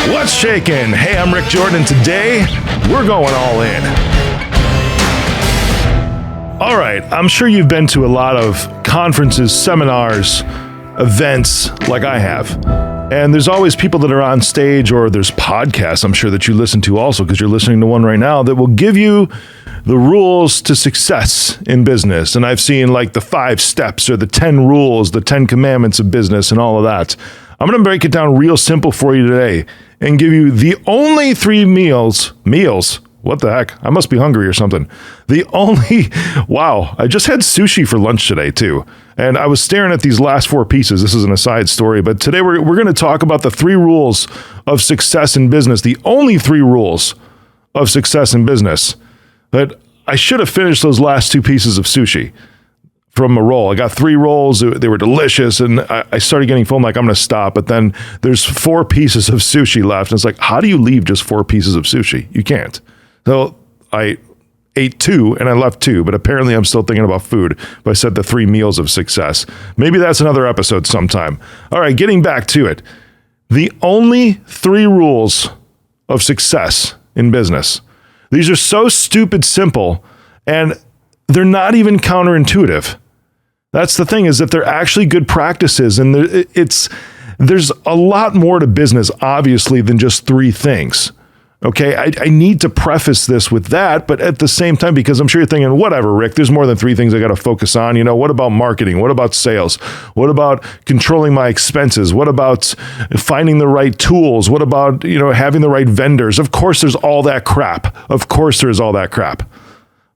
What's shakin'? Hey, I'm Rick Jordan. Today, we're going all in. All right, I'm sure you've been to a lot of conferences, seminars, events like I have. And there's always people that are on stage, or there's podcasts I'm sure that you listen to also, because you're listening to one right now, that will give you the rules to success in business. And I've seen like the 5 steps or the 10 rules, the 10 commandments of business and all of that. I'm going to break it down real simple for you today and give you the only 3 meals. What the heck? I must be hungry or something. Wow, I just had sushi for lunch today too. And I was staring at these last 4 pieces. This is an aside story, but today we're going to talk about the 3 rules of success in business, the only 3 rules of success in business. But I should have finished those last 2 pieces of sushi from a roll. I got 3 rolls. They were delicious. And I started getting full. I'm like, I'm going to stop. But then there's 4 pieces of sushi left. And it's like, how do you leave just 4 pieces of sushi? You can't. So I ate 2 and I left 2, but apparently I'm still thinking about food. But I said the 3 meals of success. Maybe that's another episode sometime. All right, getting back to it. The only 3 rules of success in business. These are so stupid simple, and they're not even counterintuitive. That's the thing, is that they're actually good practices, and there's a lot more to business, obviously, than just 3 things. Okay, I need to preface this with that, but at the same time, because I'm sure you're thinking, whatever, Rick, there's more than 3 things I got to focus on. What about marketing? What about sales? What about controlling my expenses? What about finding the right tools? What about, having the right vendors? Of course, there's all that crap. Of course, there's all that crap.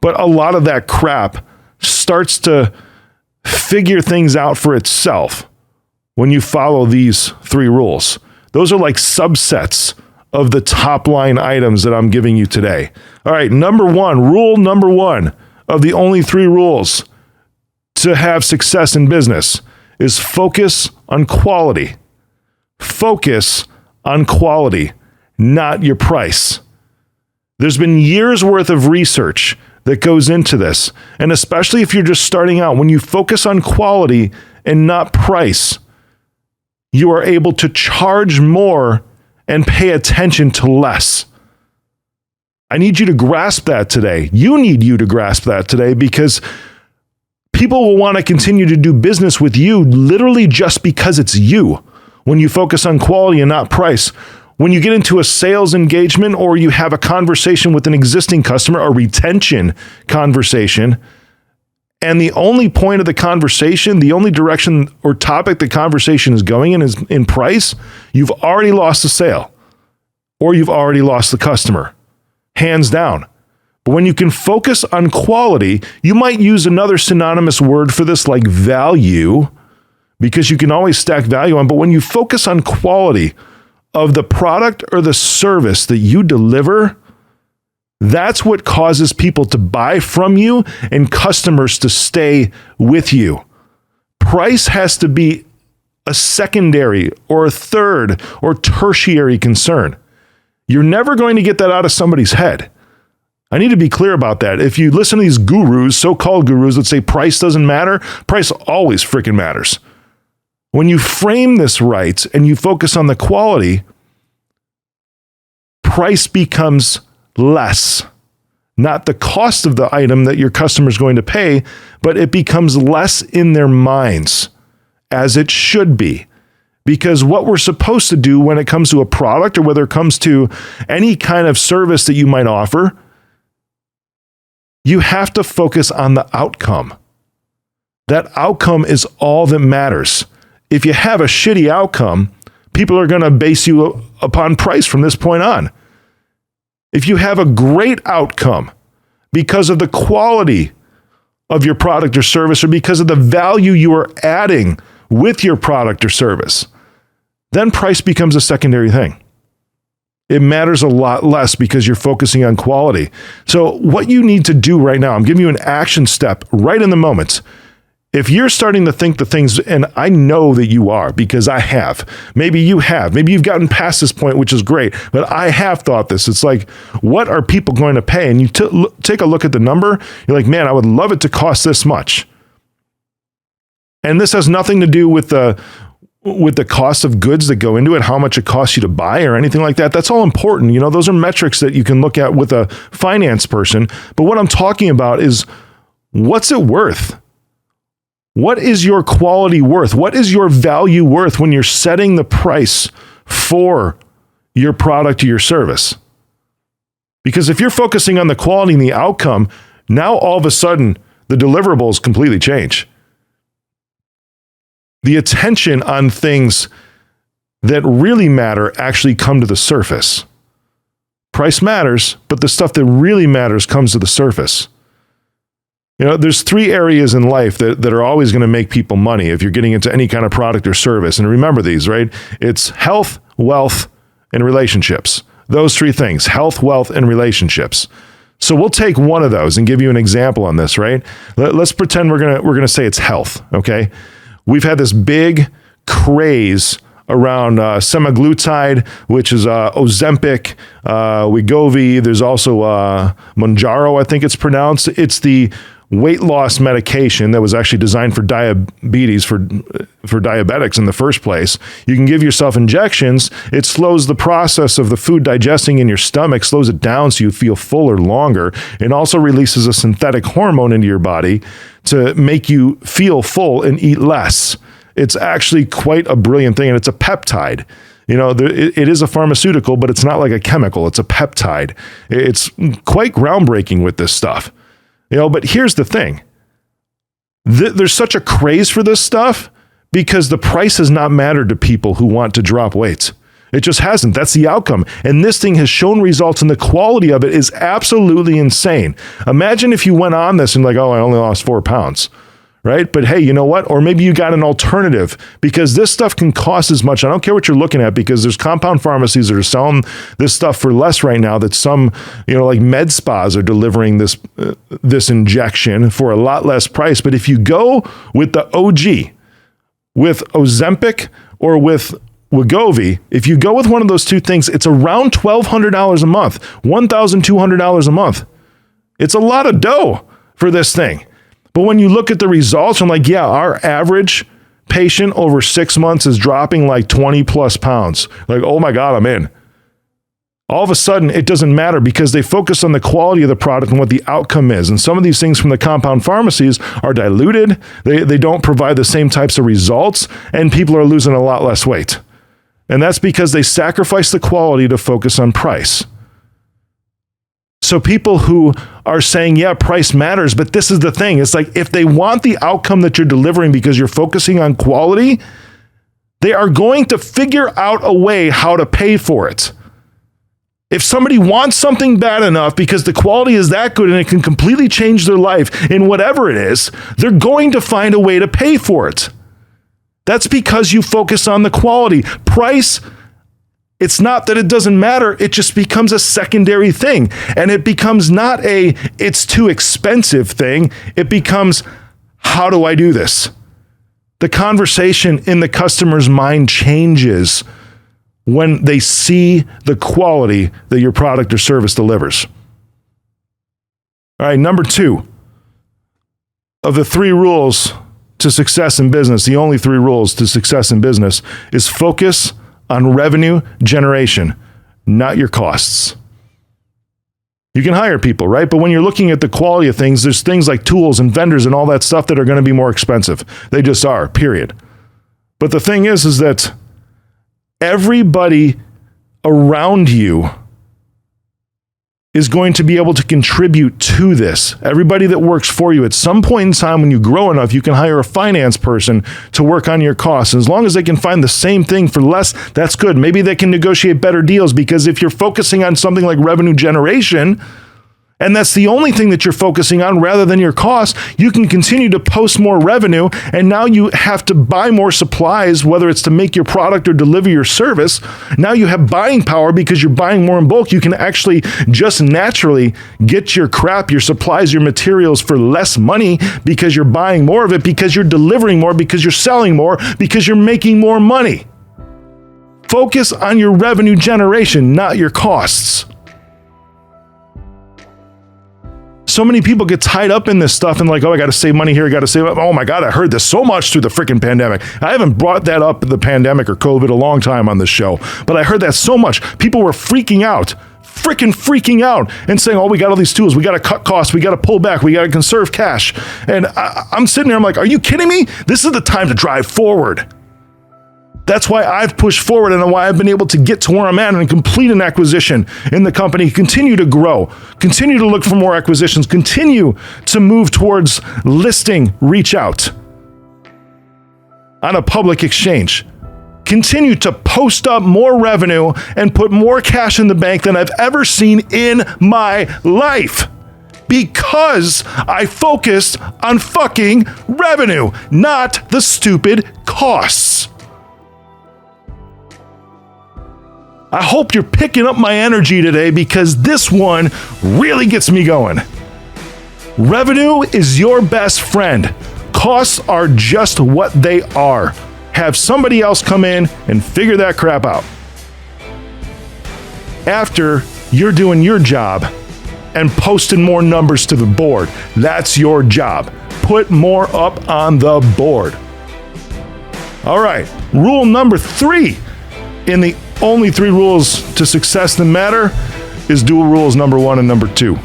But a lot of that crap starts to figure things out for itself when you follow these 3 rules. Those are like subsets of the top line items that I'm giving you today. All right, rule number 1 of the only 3 rules to have success in business is focus on quality. Focus on quality, not your price. There's been years worth of research that goes into this. And especially if you're just starting out, when you focus on quality and not price, you are able to charge more and pay attention to less. I need you to grasp that today. You to grasp that today, because people will want to continue to do business with you literally just because it's you. When you focus on quality and not price, when you get into a sales engagement or you have a conversation with an existing customer, a retention conversation, and the only point of the conversation, the only direction or topic the conversation is going in is in price, you've already lost the sale or you've already lost the customer, hands down. But when you can focus on quality, you might use another synonymous word for this like value, because you can always stack value on. But when you focus on quality of the product or the service that you deliver, that's what causes people to buy from you and customers to stay with you. Price has to be a secondary or a third or tertiary concern. You're never going to get that out of somebody's head. I need to be clear about that. If you listen to these gurus, so-called gurus that say price doesn't matter, price always freaking matters. When you frame this right and you focus on the quality, price becomes less. Not the cost of the item that your customer is going to pay, but it becomes less in their minds, as it should be. Because what we're supposed to do when it comes to a product, or whether it comes to any kind of service that you might offer, you have to focus on the outcome. That outcome is all that matters. If you have a shitty outcome, people are going to base you upon price from this point on. If you have a great outcome because of the quality of your product or service, or because of the value you are adding with your product or service, then price becomes a secondary thing. It matters a lot less because you're focusing on quality. So what you need to do right now, I'm giving you an action step right in the moment. If you're starting to think the things, and I know that you are, because I have, maybe you have, maybe you've gotten past this point, which is great, but I have thought this. It's like, what are people going to pay? And you take a look at the number, you're like, man, I would love it to cost this much. And this has nothing to do with with the cost of goods that go into it, how much it costs you to buy or anything like that. That's all important. You know, those are metrics that you can look at with a finance person. But what I'm talking about is, what's it worth? What is your quality worth? What is your value worth when you're setting the price for your product or your service? Because if you're focusing on the quality and the outcome, now all of a sudden the deliverables completely change. The attention on things that really matter actually come to the surface. Price matters, but the stuff that really matters comes to the surface. You know, there's 3 areas in life that are always going to make people money if you're getting into any kind of product or service. And remember these, right? It's health, wealth, and relationships. Those 3 things: health, wealth, and relationships. So we'll take one of those and give you an example on this, right? Let's pretend we're gonna say it's health, okay? We've had this big craze around semaglutide, which is Ozempic, Wegovy. There's also Mounjaro, I think it's pronounced. It's the weight loss medication that was actually designed for diabetes, for diabetics in the first place. You can give yourself injections. It slows the process of the food digesting in your stomach, slows it down so you feel fuller longer, and also releases a synthetic hormone into your body to make you feel full and eat less. It's actually quite a brilliant thing, and it's a peptide. You know, it is a pharmaceutical, but it's not like a chemical. It's a peptide. It's quite groundbreaking with this stuff. You know, but here's the thing. There's such a craze for this stuff because the price has not mattered to people who want to drop weight. It just hasn't. That's the outcome. And this thing has shown results, and the quality of it is absolutely insane. Imagine if you went on this and like, oh, I only lost 4 pounds. Right? But hey, you know what? Or maybe you got an alternative, because this stuff can cost as much. I don't care what you're looking at, because there's compound pharmacies that are selling this stuff for less right now, that some, you know, like med spas are delivering this injection for a lot less price. But if you go with the OG, with Ozempic or with Wegovy, if you go with one of those 2 things, it's around $1,200 a month, $1,200 a month. It's a lot of dough for this thing. But when you look at the results, I'm like, yeah, our average patient over 6 months is dropping like 20 plus pounds. Like, oh my God, I'm in. All of a sudden, it doesn't matter because they focus on the quality of the product and what the outcome is. And some of these things from the compound pharmacies are diluted. They don't provide the same types of results, and people are losing a lot less weight. And that's because they sacrifice the quality to focus on price. So people who are saying, yeah, price matters, but this is the thing. It's like, if they want the outcome that you're delivering because you're focusing on quality, they are going to figure out a way how to pay for it. If somebody wants something bad enough because the quality is that good and it can completely change their life in whatever it is, they're going to find a way to pay for it. That's because you focus on the quality. Price, it's not that it doesn't matter, it just becomes a secondary thing. And it becomes not it's too expensive thing. It becomes, how do I do this? The conversation in the customer's mind changes when they see the quality that your product or service delivers. All right, number 2 of the 3 rules to success in business, the only 3 rules to success in business, is focus on revenue generation, not your costs. You can hire people, right? But when you're looking at the quality of things, there's things like tools and vendors and all that stuff that are going to be more expensive. They just are, period. But the thing is that everybody around you is going to be able to contribute to this. Everybody that works for you, at some point in time when you grow enough, you can hire a finance person to work on your costs. As long as they can find the same thing for less, that's good. Maybe they can negotiate better deals, because if you're focusing on something like revenue generation, and that's the only thing that you're focusing on rather than your costs, you can continue to post more revenue, and now you have to buy more supplies, whether it's to make your product or deliver your service. Now you have buying power because you're buying more in bulk. You can actually just naturally get your crap, your supplies, your materials for less money because you're buying more of it, because you're delivering more, because you're selling more, because you're making more money. Focus on your revenue generation, not your costs. So many people get tied up in this stuff and like, oh, I got to save money here. I got to save. Oh my God, I heard this so much through the freaking pandemic. I haven't brought that up, the pandemic or COVID, a long time on this show, but I heard that so much. People were freaking out and saying, oh, we got all these tools. We got to cut costs. We got to pull back. We got to conserve cash. And I'm sitting there. I'm like, are you kidding me? This is the time to drive forward. That's why I've pushed forward and why I've been able to get to where I'm at and complete an acquisition in the company, continue to grow, continue to look for more acquisitions, continue to move towards listing, reach out on a public exchange, continue to post up more revenue and put more cash in the bank than I've ever seen in my life. Because I focused on fucking revenue, not the stupid costs. I hope you're picking up my energy today because this one really gets me going. Revenue is your best friend. Costs are just what they are. Have somebody else come in and figure that crap out. After you're doing your job and posting more numbers to the board, that's your job. Put more up on the board. All right, rule number 3 in the only 3 rules to success that matter is dual rules number 1 and number 2.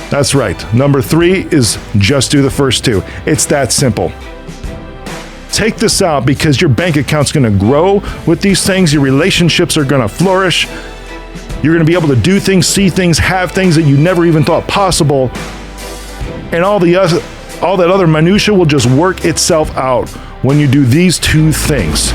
That's right. Number 3 is just do the first 2. It's that simple. Take this out because your bank account's going to grow with these things. Your relationships are going to flourish. You're going to be able to do things, see things, have things that you never even thought possible. And all that other minutia will just work itself out when you do these 2 things.